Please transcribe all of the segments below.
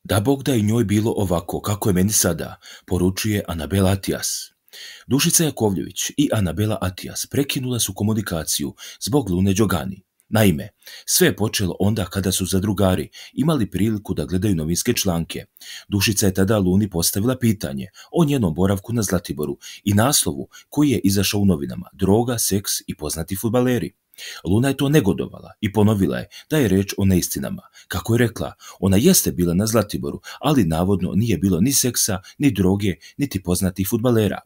Da Bog da i njoj bilo ovako, kako je meni sada, poručuje Anabela Atijas. Dušica Jakovljević i Anabela Atijas prekinula su komunikaciju zbog Lune Đogani. Naime, sve je počelo onda kada su zadrugari imali priliku da gledaju novinske članke. Dušica je tada Luni postavila pitanje o njenom boravku na Zlatiboru i naslovu koji je izašao u novinama: droga, seks i poznati fudbaleri. Luna je to negodovala i ponovila je da je reč o neistinama. Kako je rekla, ona jeste bila na Zlatiboru, ali navodno nije bilo ni seksa, ni droge, niti poznatih fudbalera.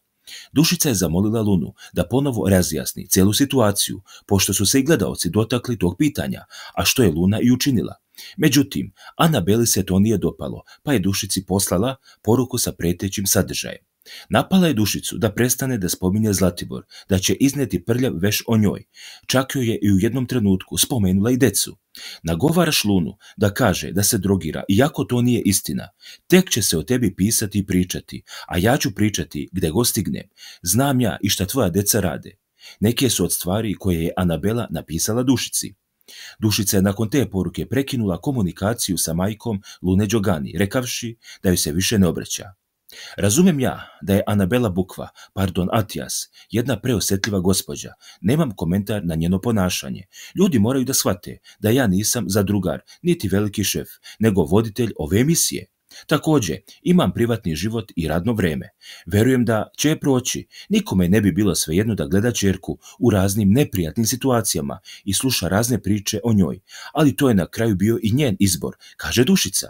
Dušica je zamolila Lunu da ponovo razjasni cijelu situaciju, pošto su se i gledaoci dotakli tog pitanja, a što je Luna i učinila. Međutim, Anabeli se to nije dopalo, pa je Dušici poslala poruku sa pretećim sadržajem. Napala je Dušicu da prestane da spominje Zlatibor, da će izneti prljav veš o njoj. Čak joj je i u jednom trenutku spomenula i decu. Nagovaraš Lunu da kaže da se drogira, iako to nije istina. Tek će se o tebi pisati i pričati, a ja ću pričati gde god stignem. Znam ja i šta tvoja deca rade. Neke su od stvari koje je Anabela napisala Dušici. Dušica je nakon te poruke prekinula komunikaciju sa majkom Lune Đogani, rekavši da joj se više ne obraća. Razumem ja da je Anabela Atijas jedna preosjetljiva gospođa. Nemam komentar na njeno ponašanje. Ljudi moraju da shvate da ja nisam zadrugar, niti veliki šef, nego voditelj ove emisije. Također, imam privatni život i radno vreme. Verujem da će je proći. Nikome ne bi bilo svejedno da gleda ćerku u raznim neprijatnim situacijama i sluša razne priče o njoj. Ali to je na kraju bio i njen izbor, kaže Dušica.